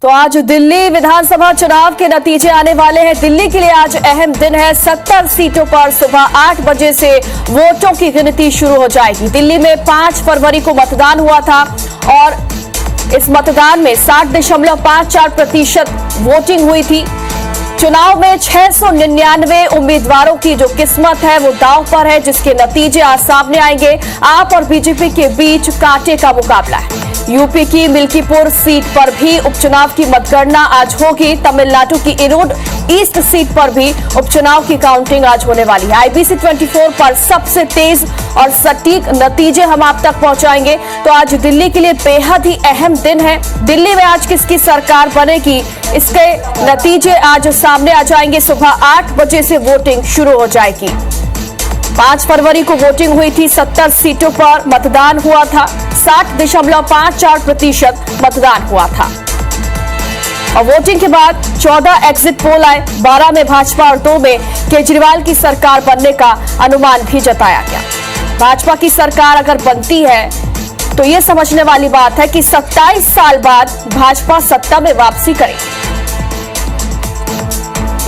तो आज दिल्ली विधानसभा चुनाव के नतीजे आने वाले हैं। दिल्ली के लिए आज अहम दिन है। 70 सीटों पर सुबह 8 बजे से वोटों की गिनती शुरू हो जाएगी। दिल्ली में 5 फरवरी को मतदान हुआ था और इस मतदान में 60.54% वोटिंग हुई थी। चुनाव में 699 उम्मीदवारों की जो किस्मत है वो दांव पर है, जिसके नतीजे आज सामने आएंगे। आप और बीजेपी के बीच कांटे का मुकाबला है। यूपी की मिल्कीपुर सीट पर भी उपचुनाव की मतगणना आज होगी। तमिलनाडु की इरोड ईस्ट सीट पर भी उपचुनाव की काउंटिंग आज होने वाली है। IBC 24 पर सबसे तेज और सटीक नतीजे हम आप तक पहुंचाएंगे। तो आज दिल्ली के लिए बेहद ही अहम दिन है। दिल्ली में आज किसकी सरकार बनेगी, इसके नतीजे आज सामने आ जाएंगे। सुबह 8 बजे से वोटिंग शुरू हो जाएगी। 5 फरवरी को वोटिंग हुई थी। 70 सीटों पर मतदान हुआ था। 60.54% मतदान हुआ था और वोटिंग के बाद 14 एग्जिट पोल आए। 12 में भाजपा और 2 में केजरीवाल की सरकार बनने का अनुमान भी जताया गया। भाजपा की सरकार अगर बनती है तो यह समझने वाली बात है कि 27 साल बाद भाजपा सत्ता में वापसी करेगी।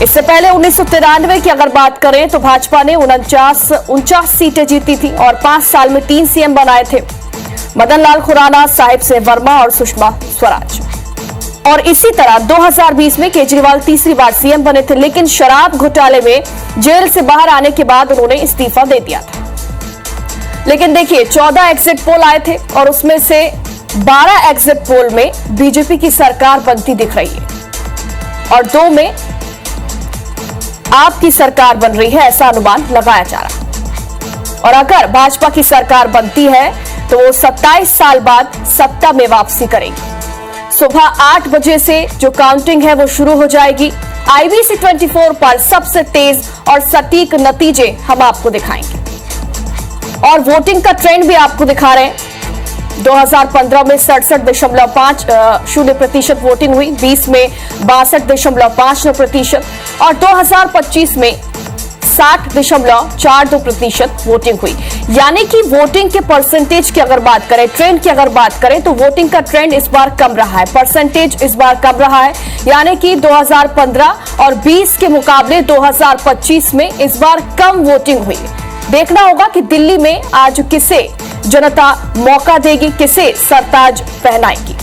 इससे पहले 1993 की अगर बात करें तो भाजपा ने 49 सीटें जीती थी और 5 साल में 3 CM बनाए थे, मदन लाल खुराना, साहिब से वर्मा और सुषमा स्वराज। और इसी तरह 2020 में केजरीवाल तीसरी बार CM बने थे, लेकिन शराब घोटाले में जेल से बाहर आने के बाद उन्होंने इस्तीफा दे दिया था। लेकिन देखिए 14 एग्जिट पोल आए थे और उसमें से 12 एग्जिट पोल में बीजेपी की सरकार बनती दिख रही है और 2 में आपकी सरकार बन रही है, ऐसा अनुमान लगाया जा रहा है। और अगर भाजपा की सरकार बनती है तो वो 27 साल बाद सत्ता में वापसी करेगी। सुबह 8 बजे से जो काउंटिंग है वो शुरू हो जाएगी। IBC 24 पर सबसे तेज और सटीक नतीजे हम आपको दिखाएंगे और वोटिंग का ट्रेंड भी आपको दिखा रहे हैं। 2015 में 67.50% वोटिंग हुई, 20 में 62.59% और 2025 में 60.42% वोटिंग हुई। यानी कि वोटिंग के परसेंटेज की अगर बात करें, ट्रेंड की अगर बात करें तो वोटिंग का ट्रेंड इस बार कम रहा है, परसेंटेज इस बार कम रहा है। यानी कि 2015 और 20 के मुकाबले 2025 में इस बार कम वोटिंग हुई। देखना होगा कि दिल्ली में आज किसे जनता मौका देगी, किसे सरताज पहनाएगी।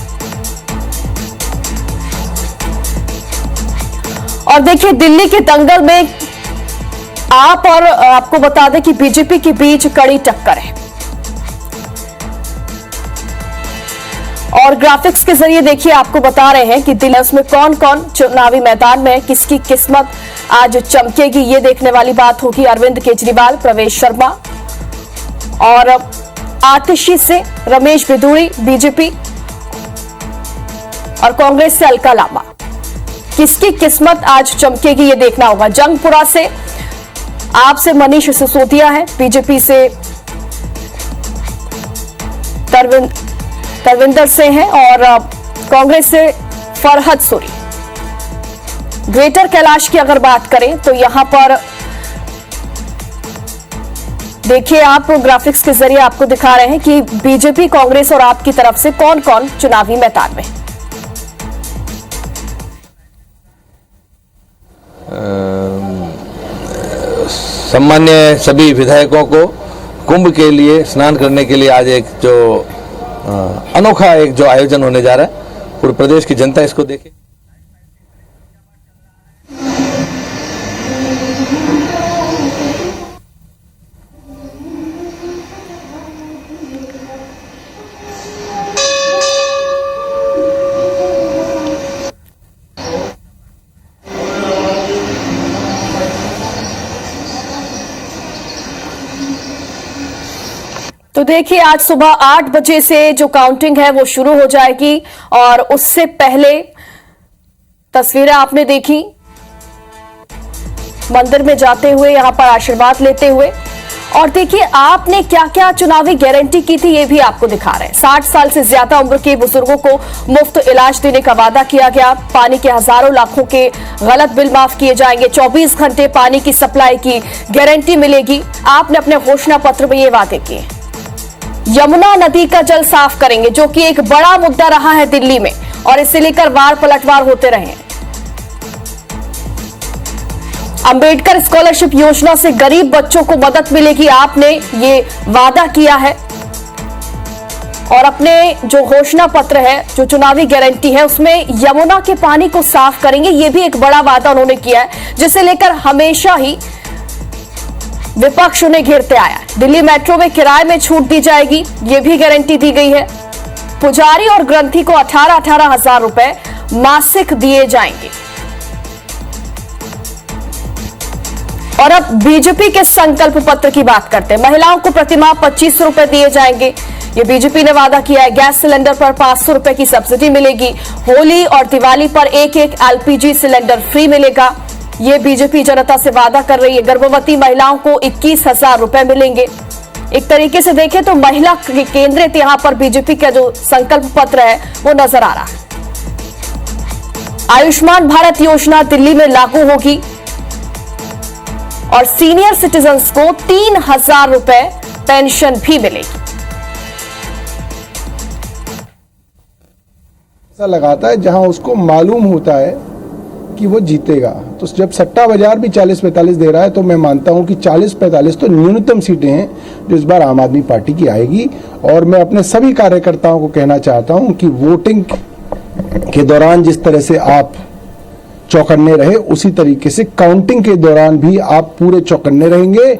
और देखिए दिल्ली के दंगल में आप और आपको बता दें कि बीजेपी के बीच कड़ी टक्कर है और ग्राफिक्स के जरिए देखिए आपको बता रहे हैं कि दिल्ली उसमें कौन कौन चुनावी मैदान में है, किसकी किस्मत आज चमकेगी, ये देखने वाली बात होगी। अरविंद केजरीवाल, प्रवेश शर्मा और आतिशी से रमेश बिधूड़ी बीजेपी और कांग्रेस से अलका लांबा, किसकी किस्मत आज चमकेगी ये देखना होगा। जंगपुरा से आपसे मनीष सिसोदिया है, बीजेपी से तरविंदर से हैं और कांग्रेस से फरहद सूरी। ग्रेटर कैलाश की अगर बात करें तो यहां पर देखिए आप ग्राफिक्स के जरिए आपको दिखा रहे हैं कि बीजेपी, कांग्रेस और आपकी तरफ से कौन कौन चुनावी मैदान में है। सम्मान्य सभी विधायकों को कुंभ के लिए स्नान करने के लिए आज एक जो अनोखा एक जो आयोजन होने जा रहा है, पूरे प्रदेश की जनता इसको देखे। तो देखिए आज सुबह 8 बजे से जो काउंटिंग है वो शुरू हो जाएगी और उससे पहले तस्वीरें आपने देखी मंदिर में जाते हुए, यहां पर आशीर्वाद लेते हुए। और देखिए आपने क्या क्या चुनावी गारंटी की थी ये भी आपको दिखा रहे हैं। 60 साल से ज्यादा उम्र के बुजुर्गों को मुफ्त इलाज देने का वादा किया गया। पानी के हजारों लाखों के गलत बिल माफ किए जाएंगे। 24 घंटे पानी की सप्लाई की गारंटी मिलेगी। आपने अपने घोषणा पत्र में ये वादे किए। यमुना नदी का जल साफ करेंगे, जो कि एक बड़ा मुद्दा रहा है दिल्ली में, और इसे लेकर वार पलटवार होते रहे। अंबेडकर स्कॉलरशिप योजना से गरीब बच्चों को मदद मिलेगी, आपने ये वादा किया है और अपने जो घोषणा पत्र है, जो चुनावी गारंटी है, उसमें यमुना के पानी को साफ करेंगे, ये भी एक बड़ा वादा उन्होंने किया है, जिसे लेकर हमेशा ही विपक्ष उन्हें घेरते आया है। दिल्ली मेट्रो में किराए में छूट दी जाएगी, ये भी गारंटी दी गई है। पुजारी और ग्रंथी को 18,000 रुपए मासिक दिए जाएंगे। और अब बीजेपी के संकल्प पत्र की बात करते हैं। महिलाओं को प्रतिमाह 25 रुपए दिए जाएंगे, ये बीजेपी ने वादा किया है। गैस सिलेंडर पर 500 रुपए की सब्सिडी मिलेगी। होली और दिवाली पर एक एलपीजी सिलेंडर फ्री मिलेगा, ये बीजेपी जनता से वादा कर रही है। गर्भवती महिलाओं को 21,000 रुपए मिलेंगे। एक तरीके से देखें तो महिला केंद्रित यहां पर बीजेपी का जो संकल्प पत्र है वो नजर आ रहा है। आयुष्मान भारत योजना दिल्ली में लागू होगी और सीनियर सिटीजन्स को 3,000 रुपए पेंशन भी मिलेगी। ऐसा लगाता है जहां उसको मालूम होता है कि वो जीतेगा। तो जब सट्टा बाजार भी 40-45 दे रहा है तो मैं मानता हूं कि 40-45 तो न्यूनतम सीटें हैं जो इस बार आम आदमी पार्टी की आएगी। और मैं अपने सभी कार्यकर्ताओं को कहना चाहता हूं कि वोटिंग के दौरान जिस तरह से आप चौकन्ने रहे, उसी तरीके से काउंटिंग के दौरान भी आप पूरे चौकन्ने रहेंगे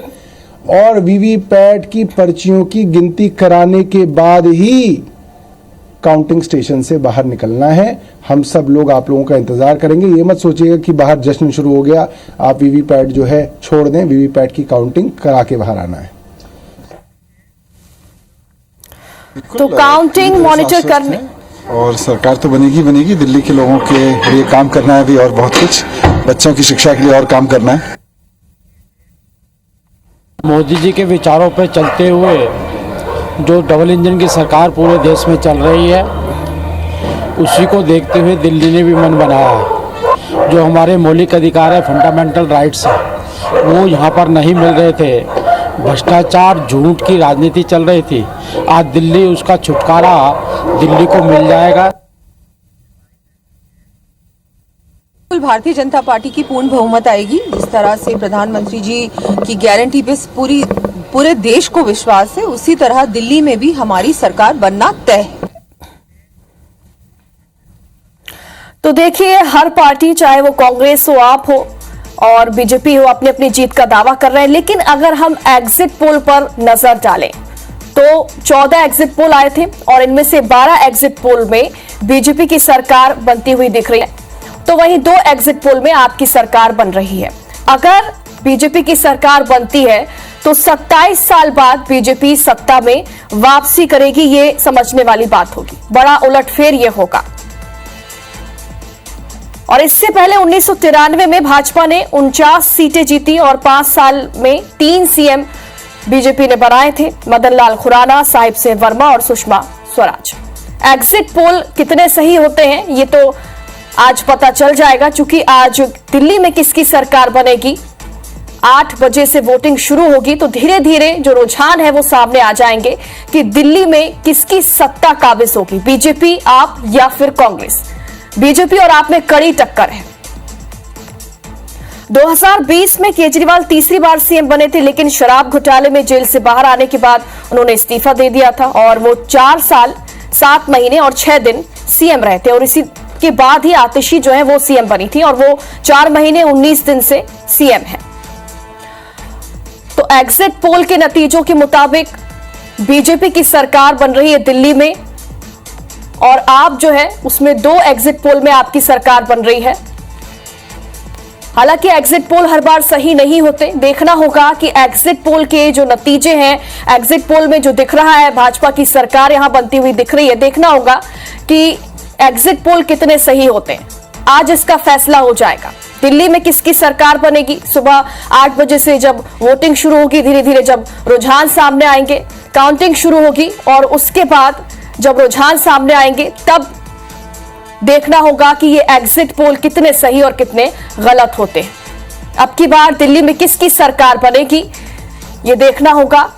और वीवीपैट की पर्चियों की गिनती कराने के बाद ही काउंटिंग स्टेशन से बाहर निकलना है। हम सब लोग आप लोगों का इंतजार करेंगे। ये मत सोचिएगा कि बाहर जश्न शुरू हो गया, आप वीवीपैट जो है छोड़ दें, वीवीपैट की काउंटिंग करा के बाहर आना है। तो काउंटिंग मॉनिटर करने और सरकार तो बनेगी, दिल्ली के लोगों के लिए काम करना है भी और बहुत कुछ, बच्चों की शिक्षा के लिए और काम करना है। मोदी जी के विचारों पर चलते हुए जो डबल इंजन की सरकार पूरे देश में चल रही है, उसी को देखते हुए दिल्ली ने भी मन बनाया है। जो हमारे मौलिक अधिकार है, फंडामेंटल राइट्स है, वो यहाँ पर नहीं मिल रहे थे। भ्रष्टाचार, झूठ की राजनीति चल रही थी। आज दिल्ली, उसका छुटकारा दिल्ली को मिल जाएगा। भारतीय जनता पार्टी की पूर्ण बहुमत आएगी। जिस तरह से प्रधानमंत्री जी की गारंटी पे पूरे देश को विश्वास है, उसी तरह दिल्ली में भी हमारी सरकार बनना तय है। तो देखिए, हर पार्टी, चाहे वो कांग्रेस हो, आप हो और बीजेपी हो, अपनी अपनी जीत का दावा कर रहे हैं। लेकिन अगर हम एग्जिट पोल पर नजर डालें तो 14 एग्जिट पोल आए थे और इनमें से 12 एग्जिट पोल में बीजेपी की सरकार बनती हुई दिख रही है, तो वहीं 2 एग्जिट पोल में आपकी सरकार बन रही है। अगर बीजेपी की सरकार बनती है तो 27 साल बाद बीजेपी सत्ता में वापसी करेगी, ये समझने वाली बात होगी। बड़ा उलटफेर ये होगा। और इससे पहले 1993 में भाजपा ने 49 सीटें जीती और 5 साल में 3 सीएम बीजेपी ने बनाए थे, मदन लाल खुराना, साहिब सिंह वर्मा और सुषमा स्वराज। एग्जिट पोल कितने सही होते हैं ये तो आज पता चल जाएगा, क्योंकि आज दिल्ली में किसकी सरकार बनेगी, 8 बजे से वोटिंग शुरू होगी। तो धीरे धीरे जो रुझान है वो सामने आ जाएंगे कि दिल्ली में किसकी सत्ता काबिज होगी, बीजेपी, आप या फिर कांग्रेस। बीजेपी और आप में कड़ी टक्कर है। 2020 में केजरीवाल तीसरी बार सीएम बने थे, लेकिन शराब घोटाले में जेल से बाहर आने के बाद उन्होंने इस्तीफा दे दिया था और वो 4 साल 7 महीने और 6 दिन सीएम रहे थे। और इसी के बाद ही आतिशी जो है वो सीएम बनी थी और वो 4 महीने 19 दिन से सीएम है। तो एग्जिट पोल के नतीजों के मुताबिक बीजेपी की सरकार बन रही है दिल्ली में और आप जो है उसमें 2 एग्जिट पोल में आपकी सरकार बन रही है। हालांकि एग्जिट पोल हर बार सही नहीं होते, देखना होगा कि एग्जिट पोल के जो नतीजे हैं, एग्जिट पोल में जो दिख रहा है भाजपा की सरकार यहां बनती हुई दिख रही है, देखना होगा कि एग्जिट पोल कितने सही होते हैं। आज इसका फैसला हो जाएगा। दिल्ली में किसकी सरकार बनेगी, सुबह 8 बजे से जब वोटिंग शुरू होगी, धीरे धीरे जब रुझान सामने आएंगे, काउंटिंग शुरू होगी और उसके बाद जब रुझान सामने आएंगे तब देखना होगा कि ये एग्जिट पोल कितने सही और कितने गलत होते हैं। अब की बार दिल्ली में किसकी सरकार बनेगी ये देखना होगा।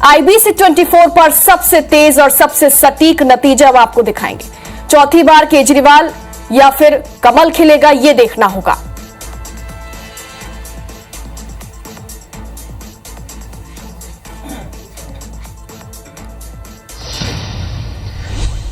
IBC 24 पर सबसे तेज और सबसे सटीक नतीजा हम आपको दिखाएंगे। चौथी बार केजरीवाल या फिर कमल खिलेगा, ये देखना होगा।